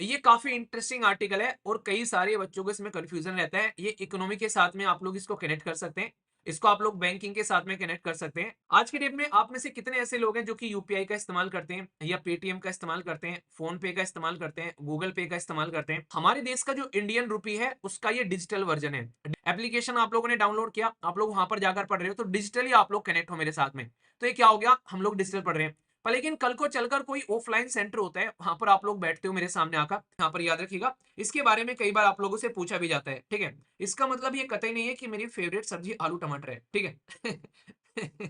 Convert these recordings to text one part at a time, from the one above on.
ये काफी interesting article है और कई सारे बच्चों को इसमें कंफ्यूजन रहता है। ये इकोनॉमी के साथ में आप लोग इसको कनेक्ट कर सकते हैं। इसको आप लोग बैंकिंग के साथ में कनेक्ट कर सकते हैं। आज के डेट में आप में से कितने ऐसे लोग हैं जो कि यूपीआई का इस्तेमाल करते हैं या पेटीएम का इस्तेमाल करते हैं, फोन पे का इस्तेमाल करते हैं, गूगल पे का इस्तेमाल करते हैं। हमारे देश का जो इंडियन रुपी है उसका ये डिजिटल वर्जन है। एप्लीकेशन आप लोगों ने डाउनलोड किया, आप लोग वहां पर जाकर पढ़ रहे हो, तो डिजिटली आप लोग कनेक्ट हो मेरे साथ में। तो ये क्या हो गया, हम लोग डिजिटल पढ़ रहे हैं। पर लेकिन कल को चलकर कोई ऑफलाइन सेंटर होता है, वहां पर आप लोग बैठते हो मेरे सामने आकर, यहाँ पर याद रखिएगा। इसके बारे में कई बार आप लोगों से पूछा भी जाता है, ठीक है। इसका मतलब ये कतई नहीं है कि मेरी फेवरेट सब्जी आलू टमाटर है, ठीक है।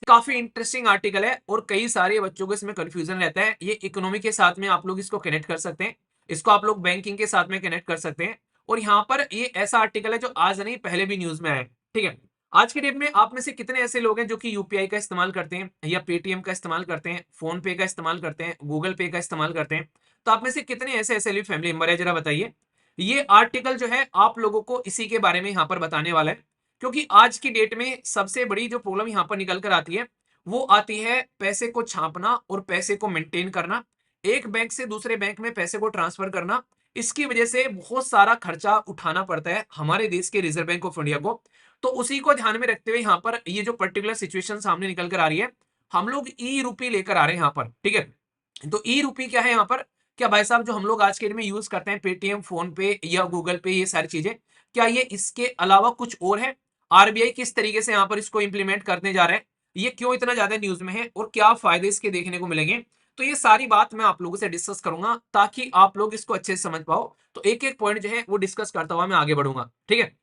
काफी इंटरेस्टिंग आर्टिकल है और कई सारे बच्चों को इसमें कंफ्यूजन रहता है। ये इकोनॉमी के साथ में आप लोग इसको कनेक्ट कर सकते हैं। इसको आप लोग बैंकिंग के साथ में कनेक्ट कर सकते हैं। और यहाँ पर ये ऐसा आर्टिकल है जो आज नहीं पहले भी न्यूज में आया है, ठीक है। आज के डेट में आप में से कितने ऐसे लोग हैं जो कि यूपीआई का इस्तेमाल करते हैं या पेटीएम का इस्तेमाल करते हैं, फोन पे का इस्तेमाल करते हैं, गूगल पे का इस्तेमाल करते हैं। तो आप में से कितने ऐसे ऐसे फैमिली मेंबर है, जरा बताइए। ये आर्टिकल जो है आप लोगों को इसी के बारे में यहाँ पर बताने वाला है। क्योंकि आज की डेट में सबसे बड़ी जो प्रॉब्लम यहाँ पर निकल कर आती है, वो आती है पैसे को छापना और पैसे को मेंटेन करना, एक बैंक से दूसरे बैंक में पैसे को ट्रांसफर करना। इसकी वजह से बहुत सारा खर्चा उठाना पड़ता है हमारे देश के रिजर्व बैंक ऑफ इंडिया को। तो उसी को ध्यान में रखते हुए यहाँ पर ये जो पर्टिकुलर सिचुएशन सामने निकल कर आ रही है, हम लोग ई रूपी लेकर आ रहे हैं यहाँ पर, ठीक है। तो ई रूपी क्या है यहाँ पर, क्या भाई साहब जो हम लोग आज के दिन में यूज करते हैं पेटीएम, फोन पे या गूगल पे, ये सारी चीजें, क्या ये इसके अलावा कुछ और है? आरबीआई किस तरीके से यहाँ पर इसको इंप्लीमेंट करने जा रहे हैं, ये क्यों इतना ज्यादा न्यूज में है और क्या फायदे इसके देखने को मिलेंगे। तो ये सारी बात मैं आप लोगों से डिस्कस करूंगा ताकि आप लोग इसको अच्छे से समझ पाओ। तो एक एक पॉइंट जो है वो डिस्कस करता हुआ मैं आगे बढ़ूंगा, ठीक है।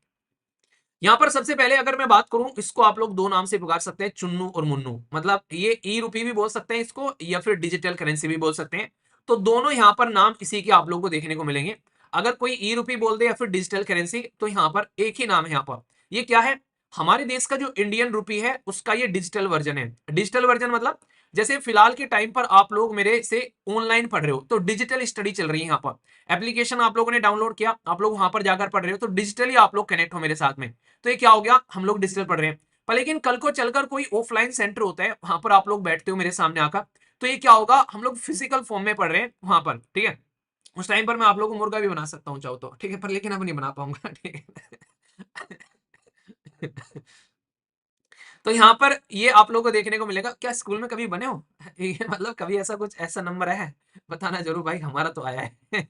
यहाँ पर सबसे पहले अगर मैं बात करूं, इसको आप लोग दो नाम से पुकार सकते हैं, चुन्नू और मुन्नू। मतलब ये ई रूपी भी बोल सकते हैं इसको या फिर डिजिटल करेंसी भी बोल सकते हैं। तो दोनों यहाँ पर नाम इसी के आप लोगों को देखने को मिलेंगे। अगर कोई ई रूपी बोल दे या फिर डिजिटल करेंसी, तो यहाँ पर एक ही नाम है। यहाँ पर ये क्या है, हमारे देश का जो इंडियन रूपी है उसका ये डिजिटल वर्जन है। डिजिटल वर्जन मतलब जैसे फिलहाल के टाइम पर आप लोग मेरे से ऑनलाइन पढ़ रहे हो, तो डिजिटल स्टडी चल रही है। यहाँ पर एप्लीकेशन आप लोगों ने डाउनलोड किया, आप लोग वहां पर जाकर पढ़ रहे हो, तो डिजिटली आप लोग कनेक्ट हो मेरे साथ में। तो ये क्या हो गया, हम लोग डिजिटल पढ़ रहे हैं। पर लेकिन कल को चलकर कोई ऑफलाइन सेंटर होता है, वहां पर आप लोग बैठते हो मेरे सामने आकर, तो ये क्या होगा, हम लोग फिजिकल फॉर्म में पढ़ रहे हैं वहां पर, ठीक है। उस टाइम पर मैं आप लोगों को मुर्गा भी बना सकता हूँ चाहो तो, ठीक है, पर लेकिन अब नहीं बना पाऊंगा, ठीक है। तो यहाँ पर ये आप लोगों को देखने को मिलेगा। क्या स्कूल में कभी बने हो? ये मतलब कभी ऐसा कुछ ऐसा नंबर है, बताना जरूर भाई, हमारा तो आया है।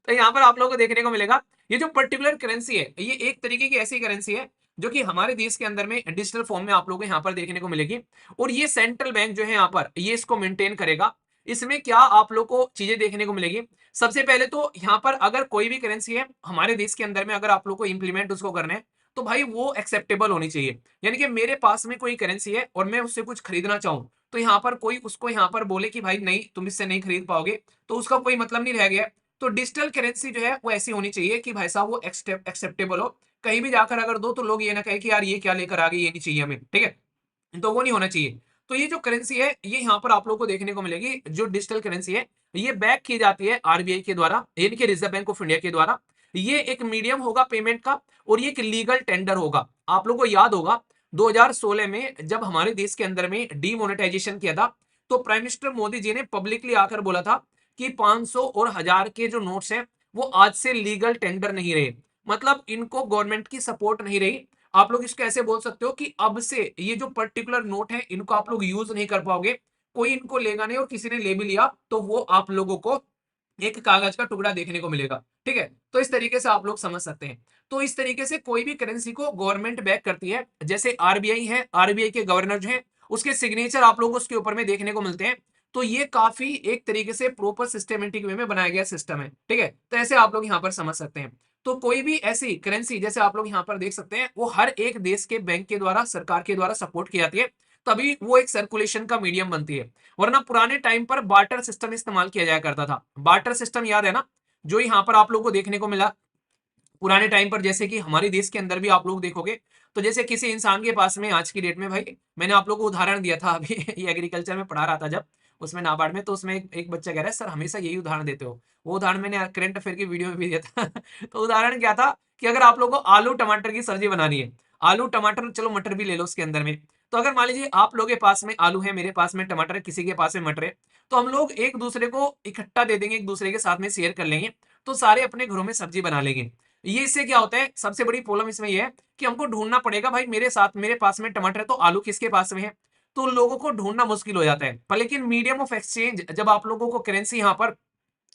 तो यहाँ पर आप लोगों को देखने को मिलेगा, ये जो पर्टिकुलर करेंसी है, ये एक तरीके की ऐसी करेंसी है जो कि हमारे देश के अंदर में डिजिटल फॉर्म में आप लोगों को यहाँ पर देखने को मिलेगी। और ये सेंट्रल बैंक जो है यहाँ पर ये इसको मेंटेन करेगा। इसमें क्या आप लोग को चीजें देखने को मिलेगी, सबसे पहले तो यहाँ पर अगर कोई भी करेंसी है हमारे देश के अंदर में, अगर आप लोग को इंप्लीमेंट उसको करना है, तो भाई वो एक्सेप्टेबल होनी चाहिए। यानी कि मेरे पास में कोई करेंसी है और मैं उससे कुछ खरीदना चाहूं, तो यहाँ पर कोई उसको यहाँ पर बोले कि भाई नहीं, तुम इससे नहीं खरीद पाओगे, तो उसका कोई मतलब नहीं रह गया। तो डिजिटल करेंसी जो है वो ऐसी होनी चाहिए कि भाई साहब वो एक्सेप्टेबल हो। कहीं भी जाकर अगर दो तो लोग ये ना कहे कि यार ये क्या लेकर आ गए, ये नहीं चाहिए हमें, ठीक है। तो वो नहीं होना चाहिए। तो ये जो करेंसी है ये यहाँ पर आप लोग को देखने को मिलेगी, जो डिजिटल करेंसी है ये बैक की जाती है आरबीआई के द्वारा, यानी कि रिजर्व बैंक ऑफ इंडिया के द्वारा। ये एक मीडियम होगा पेमेंट का और ये एक लीगल टेंडर होगा। आप लोगों को याद होगा 2016 में जब हमारे देश के अंदर में डीमोनेटाइजेशन किया था, तो प्राइम मिनिस्टर मोदी जी ने पब्लिकली आकर बोला था कि 500 और 1000 के जो नोट्स हैं वो आज से लीगल टेंडर नहीं रहे। मतलब इनको गवर्नमेंट की सपोर्ट नहीं रही। आप लोग इसको ऐसे बोल सकते हो कि अब से ये जो पर्टिकुलर नोट है इनको आप लोग यूज नहीं कर पाओगे, कोई इनको लेगा नहीं, और किसी ने ले भी लिया तो वो आप लोगों को एक कागज का टुकड़ा देखने को मिलेगा, ठीक है। तो इस तरीके से आप लोग समझ सकते हैं। तो इस तरीके से कोई भी करेंसी को गवर्नमेंट बैक करती है, जैसे आरबीआई है, आरबीआई के गवर्नर जो है उसके सिग्नेचर आप लोग उसके ऊपर में देखने को मिलते हैं। तो ये काफी एक तरीके से प्रॉपर सिस्टमेटिक वे में बनाया गया सिस्टम है, ठीक है। तो ऐसे आप लोग यहाँ पर समझ सकते हैं। तो कोई भी ऐसी करेंसी जैसे आप लोग यहाँ पर देख सकते हैं, वो हर एक देश के बैंक के द्वारा, सरकार के द्वारा सपोर्ट की जाती है, तभी वो एक सर्कुलेशन का मीडियम बनती है। वरना पुराने टाइम पर बार्टर सिस्टम इस्तेमाल किया जाया करता था। बार्टर सिस्टम याद है ना, जो यहाँ पर आप लोगों को देखने को मिला पुराने टाइम पर। जैसे कि हमारे देश के अंदर भी आप लोग देखोगे, तो जैसे किसी इंसान के पास में आज की डेट में, भाई मैंने आप लोगों को उदाहरण दिया था अभी ये एग्रीकल्चर में पढ़ा रहा था जब, उसमें नाबार्ड में, तो उसमें एक बच्चा कह रहा है सर हमेशा यही उदाहरण देते हो। वो उदाहरण मैंने करंट अफेयर की वीडियो में भी दिया था। तो उदाहरण क्या था कि अगर आप लोगों को आलू टमाटर की सब्जी बनानी है, आलू टमाटर चलो मटर भी ले लो उसके अंदर में, तो अगर मान लीजिए आप लोगों के पास में आलू है, मेरे पास में टमाटर है, किसी के पास में मटर है, तो हम लोग एक दूसरे को इकट्ठा दे देंगे, एक दूसरे के साथ में शेयर कर लेंगे, तो सारे अपने घरों में सब्जी बना लेंगे। ये इससे क्या होता है, सबसे बड़ी प्रॉब्लम इसमें ये है कि हमको ढूंढना पड़ेगा, भाई मेरे पास में टमाटर है तो आलू किसके पास में है, तो लोगों को ढूंढना मुश्किल हो जाता है। पर लेकिन मीडियम ऑफ एक्सचेंज, जब आप लोगों को करेंसी यहाँ पर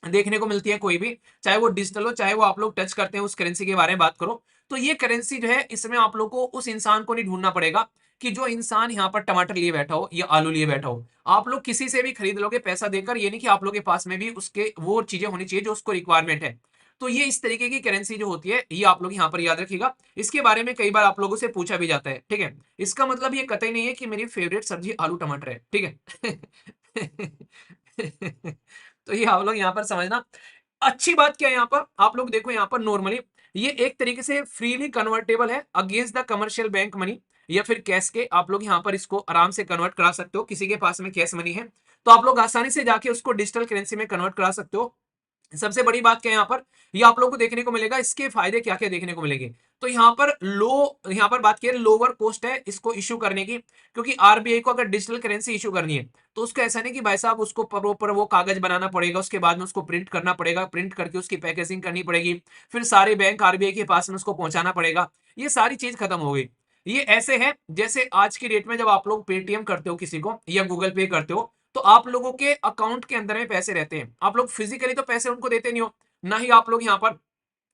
देखने को मिलती है कोई भी, चाहे वो डिजिटल हो, चाहे वो आप लोग टच करते हैं उस करेंसी के बारे में बात करो, तो ये करेंसी जो है, इसमें आप लोग को उस इंसान को नहीं ढूंढना पड़ेगा कि जो इंसान यहाँ पर टमाटर लिए बैठा हो या आलू लिए बैठा हो, आप लोग किसी से भी खरीद लोगे पैसा देकर। ये नहीं कि आप लोग के पास में भी उसके वो चीजें होनी चाहिए जो उसको रिक्वायरमेंट है। तो ये इस तरीके की करेंसी जो होती है, ये आप लोग यहाँ पर याद रखिएगा। इसके बारे में कई बार आप लोगों से पूछा भी जाता है, ठीक है। इसका मतलब ये कतई नहीं है कि मेरी फेवरेट सब्जी आलू टमाटर है, ठीक है। तो ये आप लोग यहाँ पर समझना। अच्छी बात क्या है यहाँ पर, आप लोग देखो यहाँ पर नॉर्मली ये एक तरीके से फ्रीली कन्वर्टेबल है against the commercial bank money या फिर कैश के। आप लोग यहाँ पर इसको आराम से कन्वर्ट करा सकते हो। किसी के पास में कैश मनी है तो आप लोग आसानी से जाके उसको डिजिटल करेंसी में कन्वर्ट करा सकते हो। सबसे बड़ी बात क्या है यहाँ पर, ये आप लोगों को देखने को मिलेगा, इसके फायदे क्या क्या देखने को मिलेंगे। तो यहाँ पर बात की लोअर कॉस्ट है इसको इश्यू करने की, क्योंकि आरबीआई को अगर डिजिटल करेंसी इश्यू करनी है तो उसको ऐसा नहीं कि भाई साहब उसको प्रॉपर वो कागज बनाना पड़ेगा, उसके बाद में उसको प्रिंट करना पड़ेगा, प्रिंट करके उसकी पैकेजिंग करनी पड़ेगी, फिर सारे बैंक आरबीआई के पास में उसको पहुंचाना पड़ेगा। ये सारी चीज खत्म हो गई। ये ऐसे है जैसे आज की डेट में जब आप लोग पेटीएम करते हो किसी को या गूगल पे करते हो, तो आप लोगों के अकाउंट के अंदर में पैसे रहते हैं, आप लोग फिजिकली तो पैसे उनको देते नहीं हो, ना ही आप लोग यहाँ पर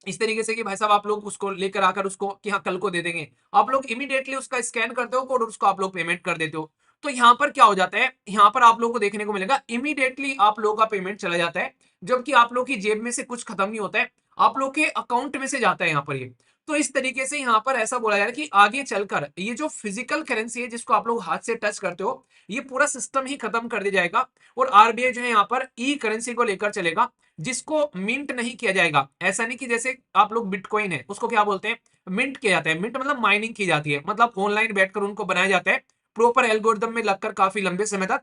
इस तरीके से कि भाई साहब आप लोग उसको लेकर आकर उसको कि हाँ कल को दे देंगे। आप लोग इमीडिएटली उसका स्कैन करते हो कोड और उसको आप लोग पेमेंट कर देते हो। तो यहाँ पर क्या हो जाता है, यहाँ पर आप लोग को देखने को मिलेगा इमीडिएटली आप लोगों का पेमेंट चला जाता है, जबकि आप लोग की जेब में से कुछ खत्म नहीं होता है, आप लोग के अकाउंट में से जाता है यहाँ पर ये। तो इस तरीके से यहाँ पर ऐसा बोला जा रहा है कि आगे चलकर ये जो फिजिकल करेंसी है जिसको आप लोग हाथ से टच करते हो, ये पूरा सिस्टम ही खत्म कर दिया जाएगा और आरबीआई जो है यहाँ पर ई करेंसी को लेकर चलेगा, जिसको मिंट नहीं किया जाएगा। ऐसा नहीं कि जैसे आप लोग बिटकॉइन है उसको क्या बोलते हैं, मिंट किया जाता है। मिंट मतलब माइनिंग की जाती है, मतलब ऑनलाइन बैठकर उनको बनाया जाता है प्रॉपर एल्गोरिदम में लगकर काफी लंबे समय तक।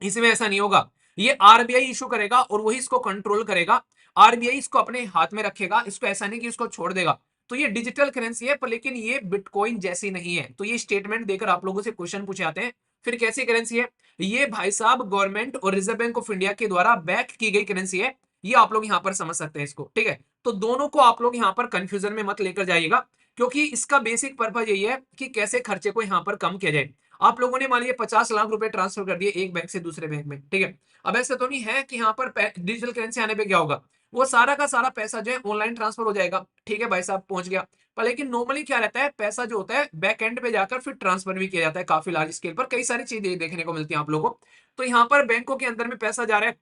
इसमें ऐसा नहीं होगा, ये आरबीआई इशू करेगा और वही इसको कंट्रोल करेगा। आरबीआई इसको अपने हाथ में रखेगा, इसको ऐसा नहीं कि इसको छोड़ देगा। तो ये डिजिटल करेंसी है पर लेकिन ये बिटकॉइन जैसी नहीं है। तो ये स्टेटमेंट देकर आप लोगों से क्वेश्चन पूछे जाते हैं। फिर कैसी करेंसी है ये, भाई साहब गवर्नमेंट और रिजर्व बैंक ऑफ इंडिया के द्वारा बैक की गई करेंसी है। ये आप लोग यहाँ पर समझ सकते हैं इसको, ठीक है। तो दोनों को आप लोग यहाँ पर कंफ्यूजन में मत लेकर जाइएगा, क्योंकि इसका बेसिक पर्पज यही है कि कैसे खर्चे को यहाँ पर कम किया जाए। आप लोगों ने मान लीजिए 50 लाख रुपए ट्रांसफर कर दिए एक बैंक से दूसरे बैंक में, ठीक है। अब ऐसा तो नहीं है कि यहाँ पर डिजिटल करेंसी आने पे क्या होगा, वो सारा का सारा पैसा जो है ऑनलाइन ट्रांसफर हो जाएगा, ठीक है भाई साहब पहुंच गया। पर लेकिन नॉर्मली क्या रहता है, पैसा जो होता है बैक एंड पे जाकर फिर ट्रांसफर भी किया जाता है काफी लार्ज स्केल पर। कई सारी चीजें देखने को मिलती है आप लोगों को। तो यहाँ पर बैंकों के अंदर में पैसा जा रहा है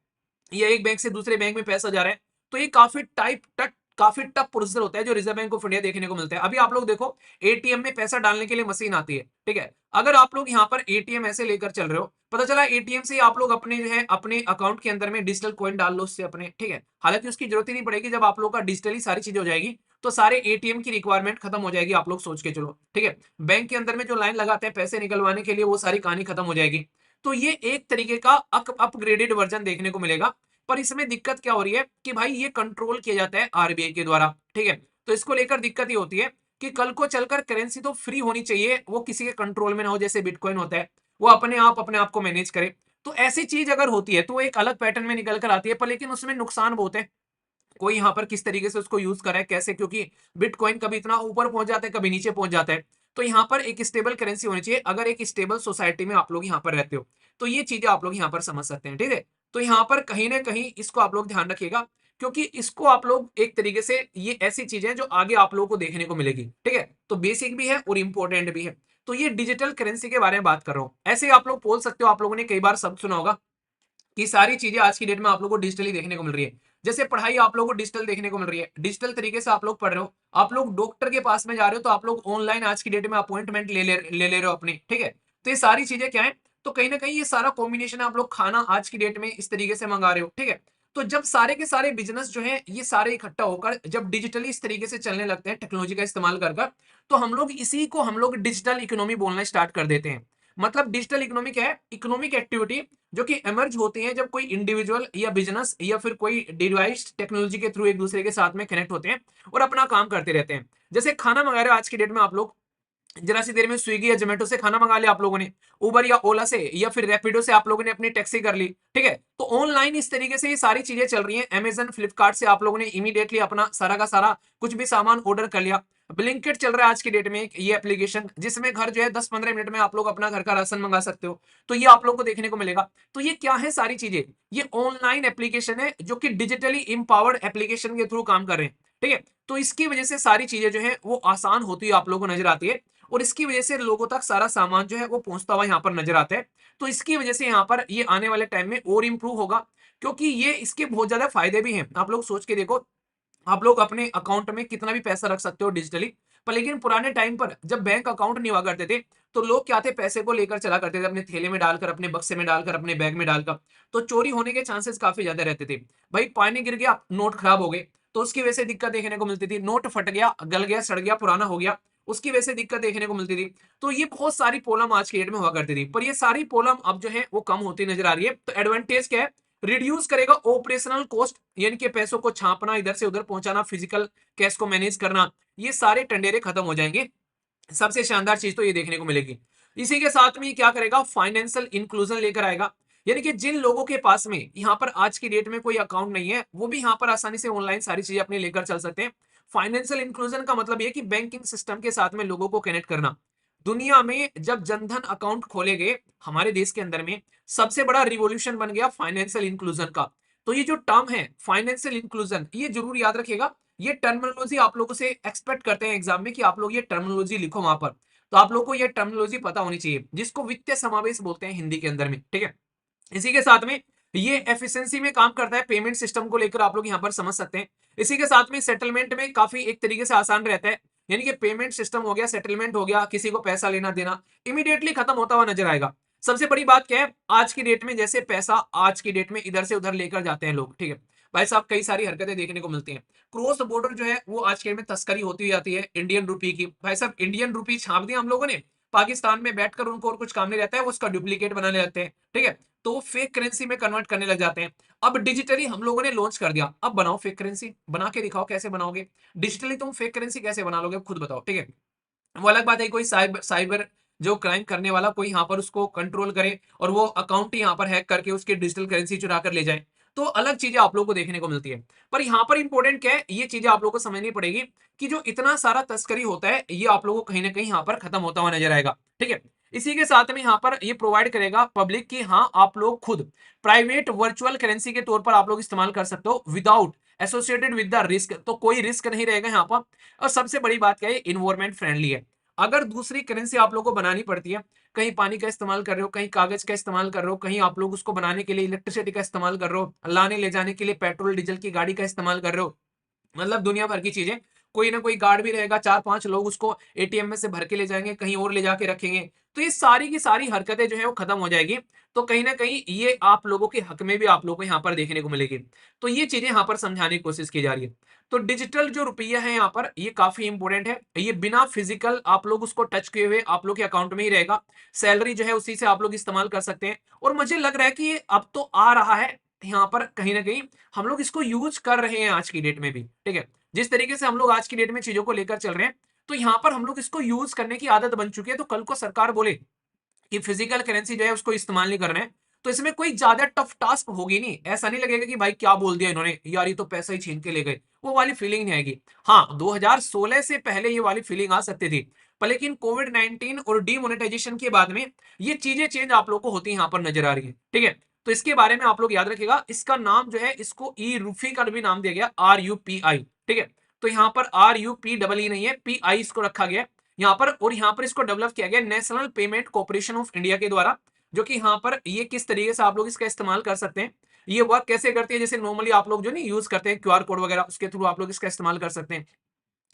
या एक बैंक से दूसरे बैंक में पैसा जा रहा है, तो ये काफी टफ प्रोसीजर होता है जो रिजर्व बैंक ऑफ इंडिया देखने को मिलता है। अभी आप लोग देखो एटीएम में पैसा डालने के लिए मशीन आती है, ठीक है। अगर आप लोग यहाँ पर एटीएम ऐसे लेकर चल रहे हो, पता चला एटीएम से आप लोग अपने जो है अपने अकाउंट के अंदर में डिजिटल कॉइन डाल लो उससे अपने, ठीक है। हालांकि उसकी जरूरत ही नहीं पड़ेगी, जब आप लोग का डिजिटली सारी चीजें हो जाएगी तो सारे एटीएम की रिक्वायरमेंट खत्म हो जाएगी। आप लोग सोच के चलो, ठीक है। बैंक के अंदर में जो लाइन लगाते हैं पैसे निकलवाने के लिए, वो सारी कहानी खत्म हो जाएगी। तो ये एक तरीके का अपग्रेडेड वर्जन देखने को मिलेगा। पर इसमें दिक्कत क्या हो रही है कि भाई ये कंट्रोल किया जाता है आरबीआई के द्वारा, ठीक है। तो इसको लेकर दिक्कत ये होती है कि कल को चलकर करेंसी तो फ्री होनी चाहिए, वो किसी के कंट्रोल में ना हो, जैसे बिटकॉइन होता है वो अपने आप को मैनेज करे। तो ऐसी चीज अगर होती है तो वो एक अलग पैटर्न में निकल कर आती है, पर लेकिन उसमें नुकसान बहुत है। कोई यहाँ पर किस तरीके से उसको यूज करे कैसे, क्योंकि बिटकॉइन कभी इतना ऊपर पहुंच जाता है कभी नीचे पहुंच जाता है। तो यहाँ पर एक स्टेबल करेंसी होनी चाहिए, अगर एक स्टेबल सोसाइटी में आप लोग यहाँ पर रहते हो तो ये चीजें आप लोग यहाँ पर समझ सकते हैं, ठीक है। तो यहाँ पर कहीं ना कहीं इसको आप लोग ध्यान रखिएगा, क्योंकि इसको आप लोग एक तरीके से ये ऐसी चीजें जो आगे आप लोगों को देखने को मिलेगी, ठीक है। तो बेसिक भी है और इंपॉर्टेंट भी है। तो ये डिजिटल करेंसी के बारे में बात कर रहा हूँ। ऐसे आप लोग बोल सकते हो, आप लोगों ने कई बार शब्द सुना होगा कि सारी चीजें आज की डेट में आप लोगों को डिजिटली देखने को मिल रही है। जैसे पढ़ाई आप लोगों को डिजिटल देखने को मिल रही है, डिजिटल तरीके से आप लोग पढ़ रहे हो, आप लोग डॉक्टर के पास में जा रहे हो तो आप लोग ऑनलाइन आज की डेट में अपॉइंटमेंट ले रहे हो अपनी, ठीक है। तो ये सारी चीजें क्या है, तो कहीं ना कहीं ये सारा कॉम्बिनेशन आप लोग खाना आज की डेट में इस तरीके से मंगा रहे हो, ठीक है। तो जब सारे के सारे बिजनेस जो है ये सारे इकट्ठा होकर जब डिजिटली इस तरीके से चलने लगते हैं टेक्नोलॉजी का इस्तेमाल कर कर, तो हम लोग डिजिटल इकोनॉमी बोलना स्टार्ट कर देते हैं। मतलब डिजिटल इकोनॉमी क्या है, इकोनॉमिक एक्टिविटी जो कि एमर्ज होते हैं जब कोई इंडिविजुअल या बिजनेस या फिर कोई डिवाइस टेक्नोलॉजी के थ्रू एक दूसरे के साथ में कनेक्ट होते हैं और अपना काम करते रहते हैं। जैसे खाना मंगा रहे हो आज की डेट में आप लोग, जरा सी देर में स्विगी या जोमेटो से खाना मंगा लिया आप लोगों ने, उबर या ओला से या फिर रैपिडो से आप लोगों ने अपनी टैक्सी कर ली, ठीक है। तो ऑनलाइन इस तरीके से ये सारी चीजें चल रही हैं। अमेजन, फ्लिपकार्ट से आप लोगों ने इमीडिएटली अपना सारा का सारा कुछ भी सामान ऑर्डर कर लिया। ब्लिंकिट चल रहा है आज की डेट में ये एप्लीकेशन, जिसमें घर जो है 10-15 मिनट में आप लोग अपना घर का राशन मंगा सकते हो। तो ये आप लोग को देखने को मिलेगा। तो ये क्या है सारी चीजें, ये ऑनलाइन एप्लीकेशन है जो कि डिजिटली इंपावर्ड एप्लीकेशन के थ्रू काम कर रहे हैं, ठीक है। तो इसकी वजह से सारी चीजें जो है वो आसान होती हुई आप लोगों को नजर आती है, और इसकी वजह से लोगों तक सारा सामान जो है वो पहुंचता हुआ यहाँ पर नजर आता है। तो इसकी वजह से यहाँ पर ये आने वाले टाइम में और इंप्रूव होगा, क्योंकि ये इसके बहुत ज्यादा फायदे भी हैं। आप लोग सोच के देखो, आप लोग अपने अकाउंट में कितना भी पैसा रख सकते हो डिजिटली, पर लेकिन पुराने टाइम पर जब बैंक अकाउंट नहीं हुआ करते थे, तो लोग क्या थे, पैसे को लेकर चला करते थे अपने थैले में डालकर, अपने बक्से में डालकर, अपने बैग में डालकर। तो चोरी होने के चांसेस काफी ज्यादा रहते थे। भाई पानी गिर गया, नोट खराब हो गए, तो उसकी वजह से दिक्कत देखने को मिलती थी। नोट फट गया, गल गया, सड़ गया, पुराना हो गया, उसकी वजह से दिक्कत देखने को मिलती थी। तो ये बहुत सारी प्रॉब्लम आज के डेट में हुआ करती थी, पर ये सारी प्रॉब्लम अब जो है वो कम होती नजर आ रही है। तो एडवांटेज क्या है, रिड्यूस करेगा ऑपरेशनल कॉस्ट, यानी कि पैसों को छापना, इधर से उधर पहुंचाना, फिजिकल कैश को मैनेज करना, ये सारे टंडेरे खत्म हो जाएंगे। सबसे शानदार चीज तो ये देखने को मिलेगी। इसी के साथ में ये क्या करेगा, फाइनेंशियल इंक्लूजन लेकर आएगा, यानी कि जिन लोगों के पास में यहाँ पर आज की डेट में कोई अकाउंट नहीं है, वो भी यहाँ पर आसानी से ऑनलाइन सारी चीजें अपनी लेकर चल सकते हैं। फाइनेंशियल इंक्लूजन का मतलब ये कि बैंकिंग सिस्टम के साथ में लोगों को कनेक्ट करना। दुनिया में जब जनधन अकाउंट खोले गए हमारे देश के अंदर में, सबसे बड़ा रिवॉल्यूशन बन गया फाइनेंशियल इंक्लूजन का। तो ये जो टर्म है फाइनेंशियल इंक्लूजन, ये जरूर याद रखिएगा। ये टर्मिनोलॉजी आप लोगों से एक्सपेक्ट करते हैं एग्जाम में कि आप लोग ये टर्मिनोलॉजी लिखो वहां पर। तो आप लोग को ये टर्मिनोलॉजी पता होनी चाहिए, जिसको वित्तीय समावेश बोलते हैं हिंदी के अंदर में, ठीक है। इसी के साथ में ये एफिशिएंसी में काम करता है, पेमेंट सिस्टम को लेकर आप लोग यहाँ पर समझ सकते हैं। इसी के साथ में सेटलमेंट में काफी एक तरीके से आसान रहता है, यानी कि पेमेंट सिस्टम हो गया, सेटलमेंट हो गया, किसी को पैसा लेना देना इमीडिएटली खत्म होता हुआ नजर आएगा। सबसे बड़ी बात क्या है, आज की डेट में जैसे पैसा आज की डेट में इधर से उधर लेकर जाते हैं लोग, ठीक है। भाई साहब कई सारी हरकतें देखने को मिलती हैं। क्रॉस बॉर्डर जो है वो आज के डेट में तस्करी होती हुई जाती है इंडियन रुपी की। भाई साहब इंडियन रुपी छाप दिया हम लोगों ने, पाकिस्तान में बैठकर उनको और कुछ काम नहीं रहता है, वो उसका डुप्लीकेट बनाने लगते हैं, ठीक है। तो वो फेक करेंसी में कन्वर्ट करने लग जाते हैं। अब डिजिटली हम लोगों ने लॉन्च कर दिया, अब बनाओ फेक करेंसी, बना के दिखाओ कैसे बनाओगे। डिजिटली तुम फेक करेंसी कैसे बना लोगे, खुद बताओ, ठीक है। वो अलग बात है, कोई साइबर साइबर जो क्राइम करने वाला कोई यहाँ पर उसको कंट्रोल करे और वो अकाउंट ही यहाँ पर हैक करके उसकी डिजिटल करेंसी चुरा कर ले जाए, तो अलग चीजें आप लोगों को देखने को मिलती है। पर यहाँ पर इंपॉर्टेंट क्या है, ये चीजें आप लोगों को समझनी पड़ेगी कि जो इतना सारा तस्करी होता है, ये आप लोगों को कहीं ना कहीं यहाँ पर खत्म होता हुआ नजर आएगा, ठीक है। इसी के साथ में यहाँ पर ये प्रोवाइड करेगा पब्लिक की, हाँ आप लोग खुद प्राइवेट वर्चुअल करेंसी के तौर पर आप लोग इस्तेमाल कर सकते हो without associated with the risk. तो कोई रिस्क नहीं रहेगा यहाँ पर। और सबसे बड़ी बात क्या है, इन्वायरमेंट फ्रेंडली है। अगर दूसरी करेंसी आप लोगों को बनानी पड़ती है, कहीं पानी का इस्तेमाल कर रहे हो, कहीं कागज का इस्तेमाल कर रहे हो, कहीं आप लोग उसको बनाने के लिए इलेक्ट्रिसिटी का इस्तेमाल कर रहे हो, लाने ले जाने के लिए पेट्रोल डीजल की गाड़ी का इस्तेमाल कर रहे हो, मतलब दुनिया भर की चीजें, कोई ना कोई गार्ड भी रहेगा, 4-5 लोग उसको एटीएम में से भर के ले जाएंगे, कहीं और ले जाके रखेंगे। तो ये सारी की सारी हरकतें जो है वो खत्म हो जाएगी। तो कहीं ना कहीं ये आप लोगों के हक में भी आप लोगों को यहाँ पर देखने को मिलेगी। तो ये चीजें यहाँ पर समझाने की कोशिश की जा रही है। तो डिजिटल जो रुपया है यहाँ पर, ये काफी इंपॉर्टेंट है। ये बिना फिजिकल आप लोग उसको टच किए हुए आप लोग के अकाउंट में ही रहेगा। सैलरी जो है उसी से आप लोग इस्तेमाल कर सकते हैं। और मुझे लग रहा है कि ये अब तो आ रहा है यहाँ पर, कहीं ना कहीं हम लोग इसको यूज कर रहे हैं आज की डेट में भी, ठीक है। जिस तरीके से हम लोग आज की डेट में चीजों को लेकर चल रहे हैं, तो यहाँ पर हम लोग इसको यूज करने की आदत बन चुकी है। तो कल को सरकार बोले कि फिजिकल करेंसी जो है उसको इस्तेमाल नहीं करना है, तो इसमें कोई ज्यादा टफ टास्क होगी नहीं। ऐसा नहीं लगेगा कि भाई क्या बोल दिया इन्होंने, यार ये तो पैसा ही छीन के ले गए, वो वाली फीलिंग नहीं आएगी। हाँ 2016 से पहले ये वाली फीलिंग आ सकती थी, पर लेकिन कोविड-19 और डीमोनेटाइजेशन के बाद में ये चीजें चेंज आप लोग को होती यहाँ पर नजर आ रही है, ठीक है। तो इसके बारे में आप लोग याद रखिएगा, इसका नाम जो है इसको ई रूफी का भी नाम दिया गया, RUPI, ठीक है। तो यहाँ पर RUPEE नहीं है, PI इसको रखा गया यहाँ पर। और यहाँ पर इसको डेवलप किया गया national payment corporation of India के द्वारा, जो कि यहाँ पर ये किस तरीके से आप लोग इसका इस्तेमाल कर सकते हैं, ये वर्क कैसे करती है। जैसे नॉर्मली आप लोग जो नहीं यूज करते हैं क्यूआर कोड वगैरह, उसके थ्रू आप लोग इसका इस्तेमाल कर सकते हैं।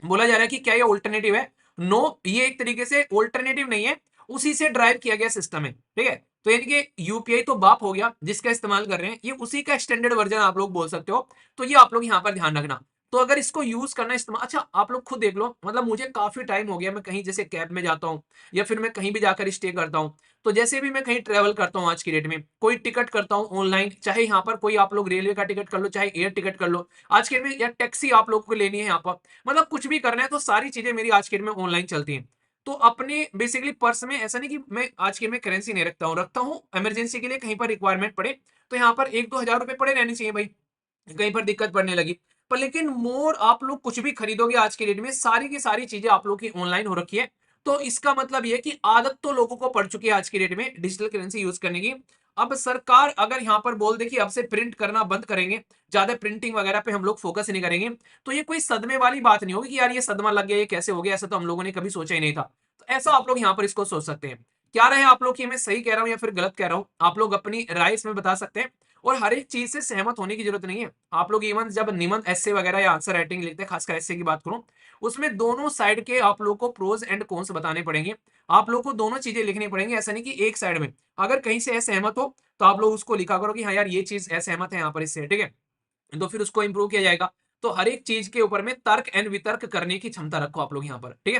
बोला जा रहा है कि क्या ये ऑल्टरनेटिव है, नो ये एक तरीके से ऑल्टरनेटिव नहीं है, उसी से ड्राइव किया गया सिस्टम है, ठीक है। तो यानी कि यूपीआई तो बाप हो गया जिसका इस्तेमाल कर रहे हैं, ये उसी का एक्सटेंडेड वर्जन आप लोग बोल सकते हो। तो ये आप लोग यहाँ पर ध्यान रखना। तो अगर इसको यूज करना इस्तेमाल, अच्छा आप लोग खुद देख लो, मतलब मुझे काफी टाइम हो गया, मैं कहीं जैसे कैब में जाता हूँ या फिर मैं कहीं भी जाकर स्टे करता हूँ, तो जैसे भी मैं कहीं ट्रेवल करता हूँ आज की डेट में, कोई टिकट करता हूँ ऑनलाइन, चाहे यहाँ पर कोई आप लोग रेलवे का टिकट कर लो, चाहे एयर टिकट कर लो, आज के डेट में या टैक्सी आप लोग को लेनी है यहाँ पर, मतलब कुछ भी करना है तो सारी चीजें मेरी आज के डेट में ऑनलाइन चलती हैं। तो अपने बेसिकली पर्स में ऐसा नहीं कि मैं आज के में करेंसी नहीं रखता हूँ इमरजेंसी के लिए, कहीं पर रिक्वायरमेंट पड़े तो यहाँ पर 1-2 हज़ार रुपए पड़े रहने चाहिए भाई, कहीं पर दिक्कत पड़ने लगी। पर लेकिन मोर आप लोग कुछ भी खरीदोगे आज के डेट में, सारी की सारी चीजें आप लोग की ऑनलाइन हो रखी है। तो इसका मतलब ये है कि आदत तो लोगों को पड़ चुकी है आज की डेट में डिजिटल करेंसी यूज करने की। अब सरकार अगर यहाँ पर बोल दे कि अब से प्रिंट करना बंद करेंगे, ज्यादा प्रिंटिंग वगैरह पे हम लोग फोकस नहीं करेंगे, तो ये कोई सदमे वाली बात नहीं होगी कि यार ये सदमा लग गया, ये कैसे हो गया, ऐसा तो हम लोगों ने कभी सोचा ही नहीं था। तो ऐसा आप लोग यहाँ पर इसको सोच सकते हैं। क्या रहे आप लोग की मैं सही कह रहा हूँ या फिर गलत कह रहा हूँ, आप लोग अपनी राय इसमें बता सकते हैं। और हर एक चीज से सहमत होने की जरूरत नहीं है। आप लोग इवन जब निबंध ऐसे वगैरह या आंसर राइटिंग लिखते हैं, खासकर ऐसे की बात करूं, उसमें दोनों साइड के आप लोग को प्रोज एंड कॉन्स बताने पड़ेंगे। आप लोग को दोनों चीजें लिखनी पड़ेंगी, ऐसा नहीं कि एक साइड में अगर कहीं से असहमत हो तो आप लोग उसको लिखा करो कि हाँ यार ये चीज असहमत है यहाँ पर इससे, ठीक है, तो फिर उसको इंप्रूव किया जाएगा। तो हर एक चीज के ऊपर में तर्क एंड वितर्क करने की क्षमता रखो आप लोग यहाँ पर, ठीक है।